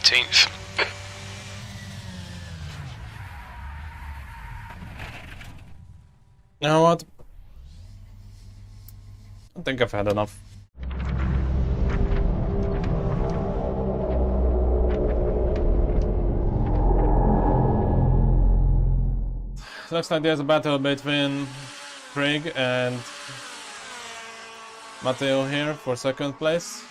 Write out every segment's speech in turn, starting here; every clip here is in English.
15th. You know what? I think I've had enough. Looks like there's a battle between Craig and Matteo here for second place.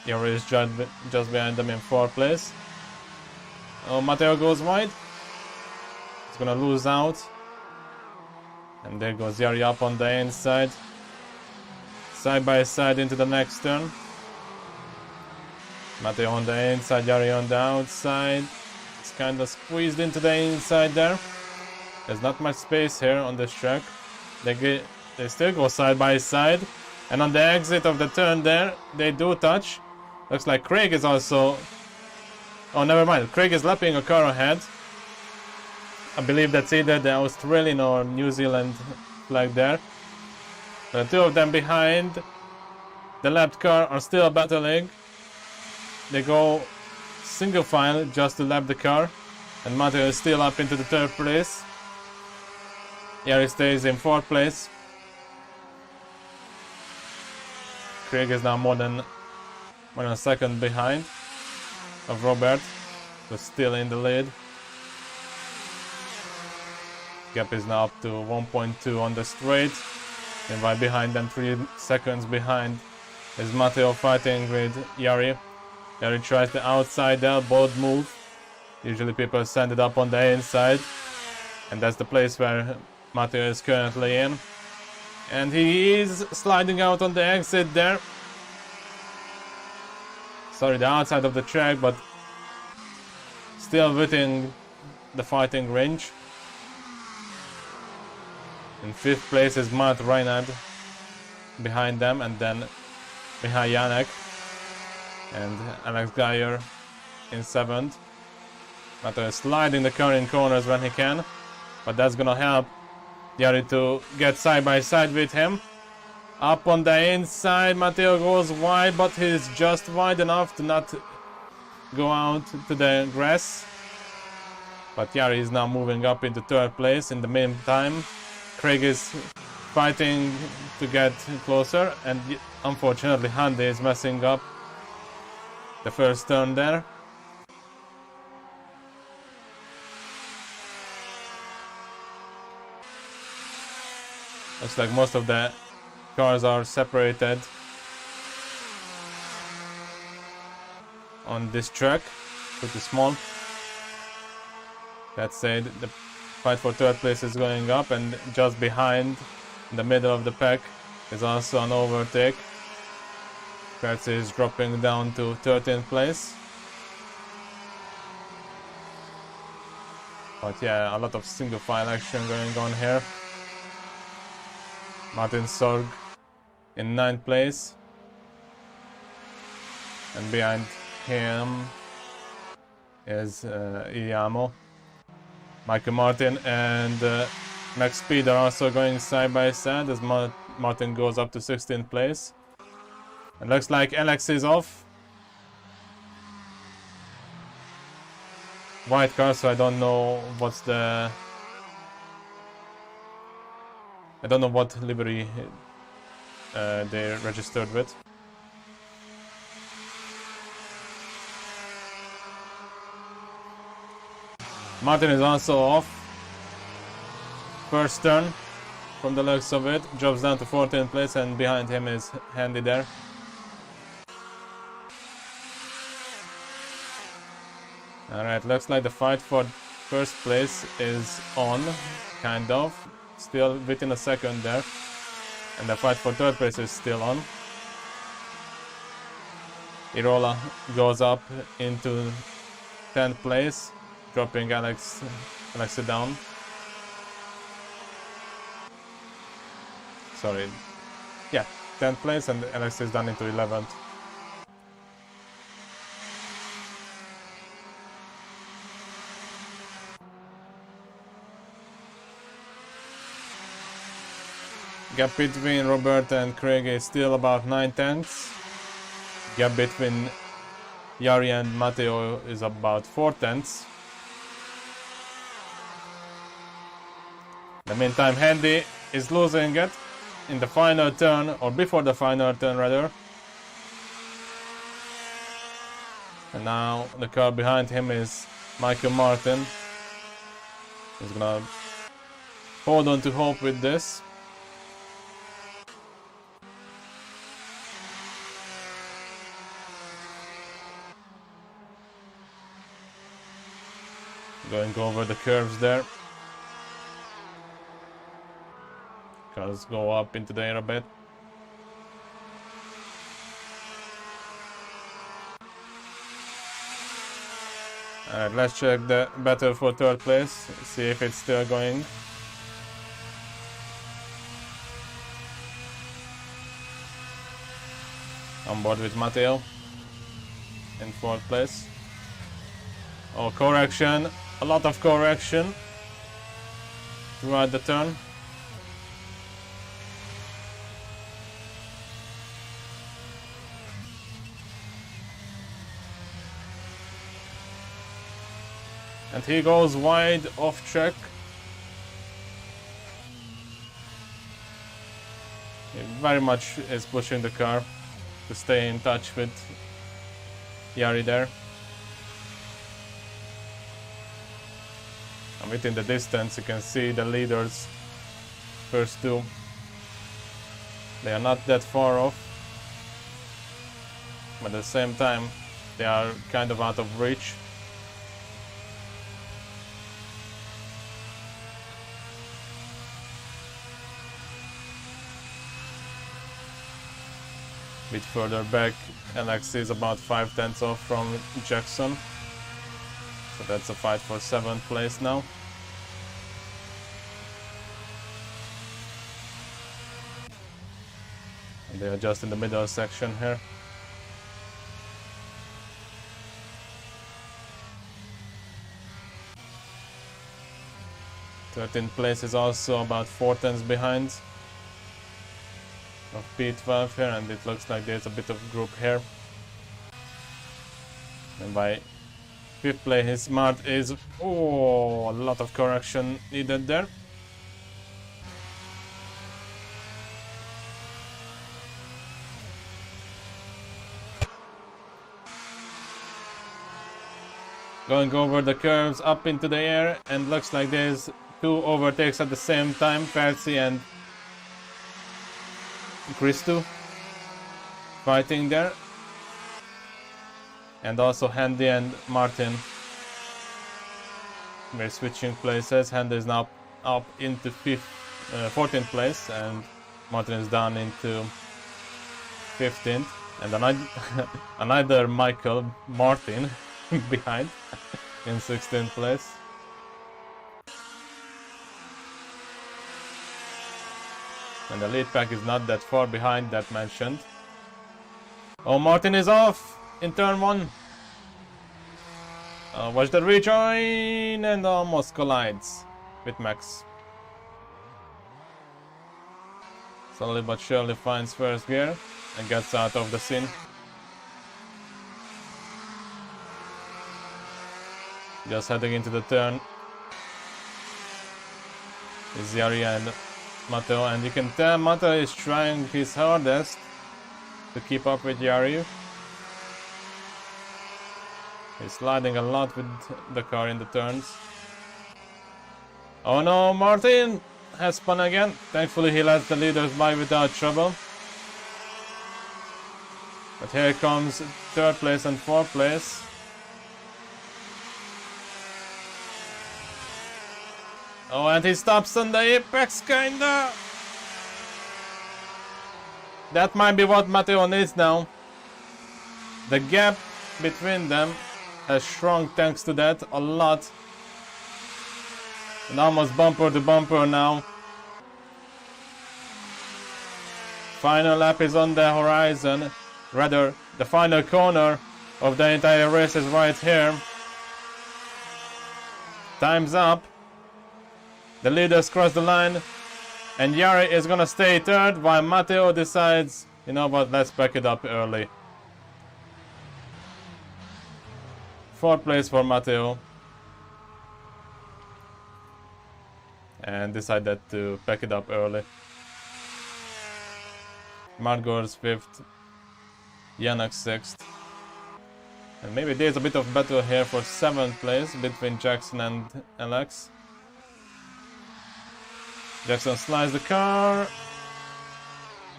Yuri is just behind them in fourth place. Oh, Matteo goes wide. He's gonna lose out. And there goes Yari up on the inside. Side by side into the next turn. Matteo on the inside, Yari on the outside. It's kind of squeezed into the inside there. There's not much space here on this track. They still go side by side. And on the exit of the turn there, they do touch. Looks like Craig is also... Oh, never mind. Craig is lapping a car ahead. I believe that's either the Australian or New Zealand flag there. The two of them behind the lapped car are still battling. They go single file just to lap the car. And Matteo is still up into the third place. Yari stays in fourth place. Craig is now more than a second behind of Robert, but still in the lead. Gap is now up to 1.2 on the straight. And right behind them, 3 seconds behind, is Matteo fighting with Yari. Yari tries the outside there, both move. Usually people send it up on the inside. And that's the place where Matteo is currently in. And he is sliding out on the exit there. Sorry, the outside of the track, but still within the fighting range. In fifth place is Matt Reinhard behind them, and then behind Janek and Alex Geyer in seventh. Matteo is sliding the car in corners when he can, but that's gonna help Yari to get side by side with him. Up on the inside, Matteo goes wide, but he's just wide enough to not go out to the grass. But Yari is now moving up into third place. In the meantime, Craig is fighting to get closer, and unfortunately Hyundai is messing up the first turn there. Looks like most of the cars are separated on this track, pretty small. That said, the fight for third place is going up, and just behind, in the middle of the pack, is also an overtake. Percy is dropping down to 13th place. But yeah, a lot of single file action going on here. Martin Sorg in 9th place. And behind him is Iamo. Michael Martin and Max Speed are also going side by side as Martin goes up to 16th place. It looks like Alex is off. White car, so I don't know what's the... I don't know what livery they're registered with. Martin is also off. First turn from the looks of it. Drops down to 14th place, and behind him is Handy there. Alright, looks like the fight for first place is on, kind of. Still within a second there. And the fight for third place is still on. Irola goes up into 10th place, dropping Alex down. Sorry. Yeah, 10th place, and Alex is down into 11th. Gap between Robert and Craig is still about 9 tenths. Gap between Jari and Matteo is about 4/10. In the meantime, Handy is losing it in the final turn, or before the final turn rather. And now the car behind him is Michael Martin. He's gonna hold on to hope with this. Going over the curves there. Cars go up into the air a bit. Alright, let's check the battle for third place, see if it's still going. On board with Matteo in fourth place. Oh, correction, a lot of correction throughout the turn. And he goes wide off track. He very much is pushing the car to stay in touch with Jari there. And within the distance you can see the leaders, first two. They are not that far off, but at the same time they are kind of out of reach. Bit further back, Alex is about 5/10 off from Jackson. So that's a fight for 7th place now. And they are just in the middle section here. Thirteenth place is also about 4/10 behind of P12 here, and it looks like there's a bit of group here. And by 5th place his smart is, oh, a lot of correction needed there. Going over the curves up into the air, and looks like there's two overtakes at the same time, Percy and Christu fighting there, and also Handy and Martin. We're switching places. Handy is now up into 14th place, and Martin is down into 15th, and another Michael Martin behind in 16th place. And the lead pack is not that far behind that mentioned. Oh, Martin is off in turn 1. Watch the rejoin, and almost collides with Max. Slowly but surely finds first gear and gets out of the scene. Just heading into the turn is Jari and Matteo, and you can tell Matteo is trying his hardest to keep up with Jari. He's sliding a lot with the car in the turns. Oh no, Martin has spun again. Thankfully he lets the leaders by without trouble. But here comes 3rd place and 4th place. Oh, and he stops on the apex, kinda. That might be what Matteo needs now. The gap between them has shrunk thanks to that a lot. And almost bumper to bumper now. Final lap is on the horizon. Rather, the final corner of the entire race is right here. Time's up. The leaders cross the line, and Jari is gonna stay 3rd, while Matteo decides, you know what, let's back it up early. 4th place for Matteo. And decided to pack it up early. Margor's 5th. Yannick 6th. And maybe there's a bit of battle here for 7th place between Jackson and Alex. Jackson slides the car.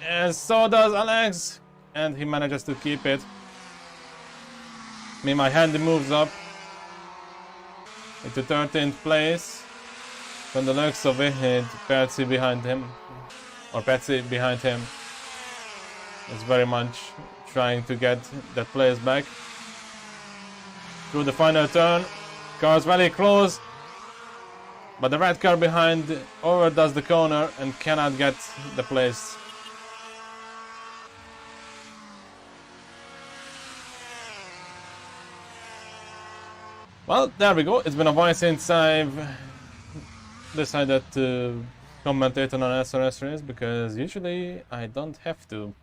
And so does Alex. And he manages to keep it. My handy moves up into 13th place. From the looks of it, Patsy behind him. Or Patsy behind him. Is very much trying to get that place back. Through the final turn. Car's very close. But the red car behind overdoes the corner and cannot get the place. Well, there we go. It's been a while since I've decided to commentate on an SRS race because usually I don't have to.